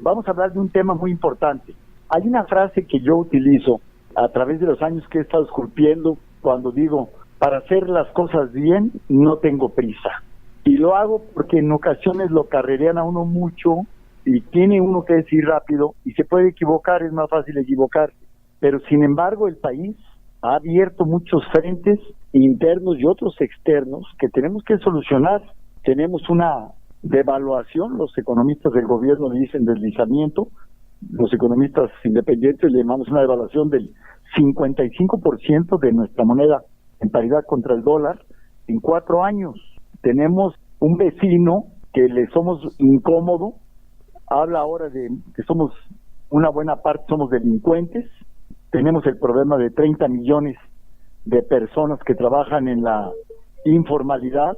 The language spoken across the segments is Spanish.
vamos a hablar de un tema muy importante. Hay una frase que yo utilizo a través de los años que he estado esculpiendo cuando digo, para hacer las cosas bien no tengo prisa. Y lo hago porque en ocasiones lo carrerean a uno mucho y tiene uno que decir rápido y se puede equivocar, es más fácil equivocarse. Pero sin embargo el país ha abierto muchos frentes internos y otros externos que tenemos que solucionar. Tenemos una devaluación, los economistas del gobierno le dicen deslizamiento, los economistas independientes le llamamos una devaluación del 55% de nuestra moneda en paridad contra el dólar en 4 años. Tenemos un vecino que le somos incómodo, habla ahora de que somos una buena parte, somos delincuentes. Tenemos el problema de 30 millones de personas que trabajan en la informalidad.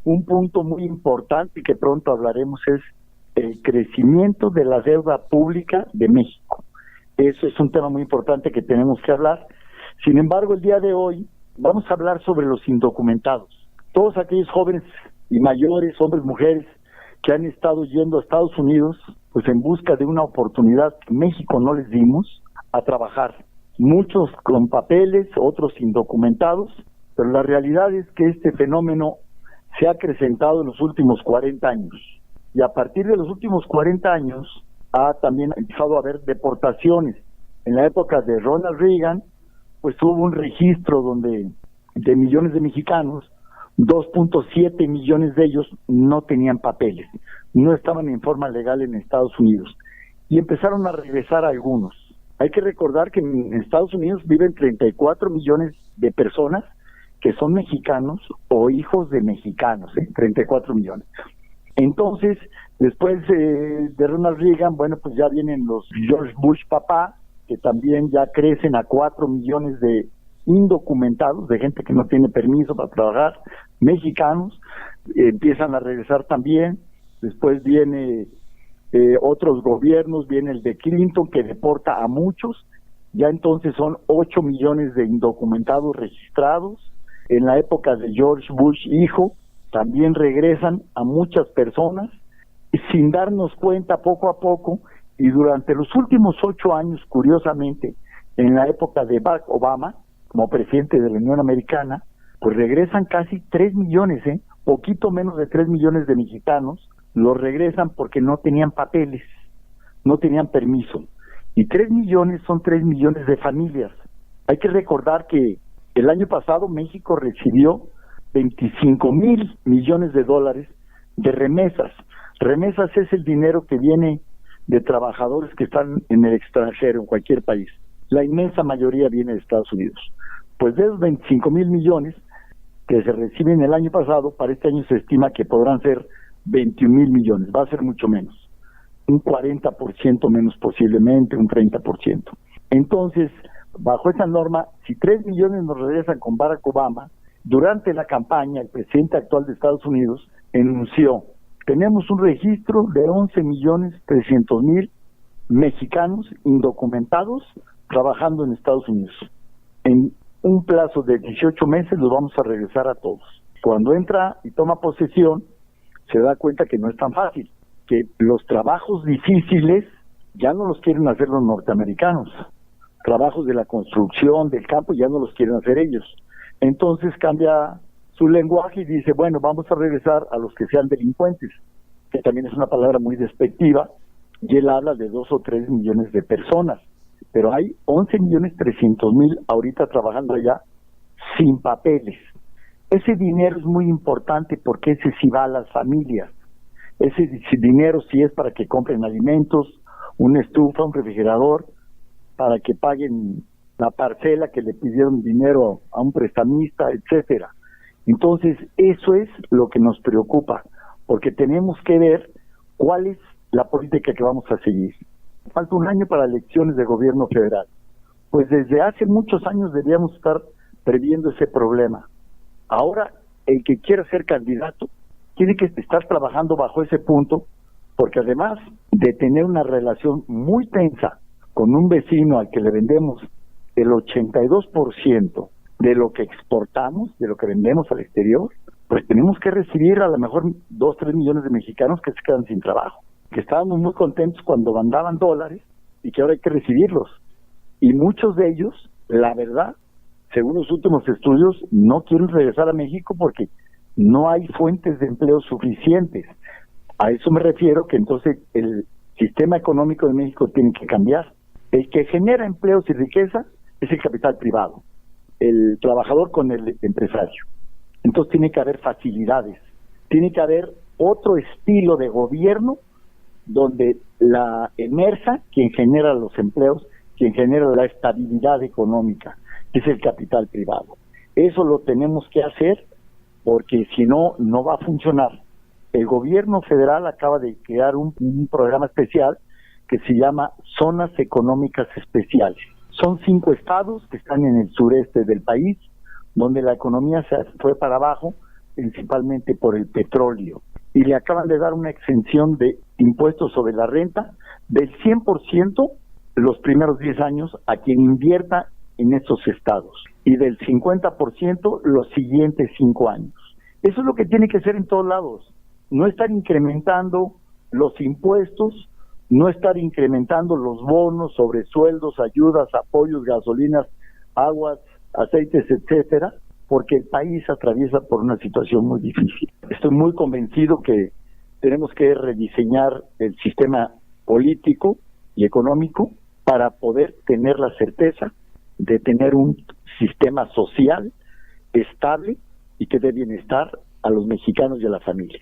Un punto muy importante que pronto hablaremos es el crecimiento de la deuda pública de México. Eso es un tema muy importante que tenemos que hablar. Sin embargo, el día de hoy vamos a hablar sobre los indocumentados. Todos aquellos jóvenes y mayores, hombres, mujeres, que han estado yendo a Estados Unidos, pues en busca de una oportunidad que México no les dimos, a trabajar. Muchos con papeles, otros indocumentados, pero la realidad es que este fenómeno se ha acrecentado en los últimos 40 años. Y a partir de los últimos 40 años ha también empezado a haber deportaciones. En la época de Ronald Reagan, pues hubo un registro donde de millones de mexicanos, 2.7 millones de ellos no tenían papeles, no estaban en forma legal en Estados Unidos. Y empezaron a regresar algunos. Hay que recordar que en Estados Unidos viven 34 millones de personas que son mexicanos o hijos de mexicanos, 34 millones. Entonces, después de Ronald Reagan, bueno, pues ya vienen los George Bush papá, que también ya crecen a 4 millones de indocumentados, de gente que no tiene permiso para trabajar, mexicanos, empiezan a regresar también. Después viene otros gobiernos, viene el de Clinton, que deporta a muchos, ya entonces son 8 millones de indocumentados registrados. En la época de George Bush hijo, también regresan a muchas personas, sin darnos cuenta poco a poco, y durante los últimos 8 años, curiosamente, en la época de Barack Obama, como presidente de la Unión Americana, pues regresan casi 3 millones, poquito menos de 3 millones de mexicanos, los regresan porque no tenían papeles, no tenían permiso. Y 3 millones son 3 millones de familias. Hay que recordar que el año pasado México recibió 25 mil millones de dólares de remesas. Remesas es el dinero que viene de trabajadores que están en el extranjero, en cualquier país. La inmensa mayoría viene de Estados Unidos. Pues de esos 25 mil millones que se reciben el año pasado, para este año se estima que podrán ser 21 mil millones, va a ser mucho menos, un 40% menos posiblemente, un 30%. Entonces, bajo esa norma, si 3 millones nos regresan con Barack Obama, durante la campaña, el presidente actual de Estados Unidos enunció, tenemos un registro de 11.300.000 mexicanos indocumentados trabajando en Estados Unidos. En un plazo de 18 meses los vamos a regresar a todos. Cuando entra y toma posesión, se da cuenta que no es tan fácil, que los trabajos difíciles ya no los quieren hacer los norteamericanos, trabajos de la construcción, del campo, ya no los quieren hacer ellos. Entonces cambia su lenguaje y dice, bueno, vamos a regresar a los que sean delincuentes, que también es una palabra muy despectiva, y él habla de 2 o 3 millones de personas, pero hay 11.300.000 ahorita trabajando allá sin papeles. Ese dinero es muy importante porque ese sí va a las familias. Ese dinero sí es para que compren alimentos, una estufa, un refrigerador, para que paguen la parcela que le pidieron dinero a un prestamista, etcétera. Entonces, eso es lo que nos preocupa, porque tenemos que ver cuál es la política que vamos a seguir. Falta un año para elecciones de gobierno federal. Pues desde hace muchos años deberíamos estar previendo ese problema. Ahora, el que quiera ser candidato tiene que estar trabajando bajo ese punto, porque además de tener una relación muy tensa con un vecino al que le vendemos el 82% de lo que exportamos, de lo que vendemos al exterior, pues tenemos que recibir a lo mejor 2, 3 millones de mexicanos que se quedan sin trabajo. que estábamos muy contentos cuando mandaban dólares y que ahora hay que recibirlos. Y muchos de ellos, la verdad, según los últimos estudios, no quieren regresar a México porque no hay fuentes de empleo suficientes. A eso me refiero, que entonces el sistema económico de México tiene que cambiar. El que genera empleos y riqueza es el capital privado, el trabajador con el empresario. Entonces tiene que haber facilidades, tiene que haber otro estilo de gobierno donde la emerja quien genera los empleos, quien genera la estabilidad económica, que es el capital privado. Eso lo tenemos que hacer porque si no, no va a funcionar. El gobierno federal acaba de crear un programa especial que se llama Zonas Económicas Especiales. Son 5 estados que están en el sureste del país, donde la economía se fue para abajo, principalmente por el petróleo. Y le acaban de dar una exención de impuestos sobre la renta del 100% los primeros 10 años a quien invierta en esos estados y del 50% los siguientes 5 años. Eso es lo que tiene que ser en todos lados. No estar incrementando los impuestos, no estar incrementando los bonos, sobresueldos, ayudas, apoyos, gasolinas, aguas, aceites, etcétera, porque el país atraviesa por una situación muy difícil. Estoy muy convencido que tenemos que rediseñar el sistema político y económico para poder tener la certeza de tener un sistema social estable y que dé bienestar a los mexicanos y a la familia.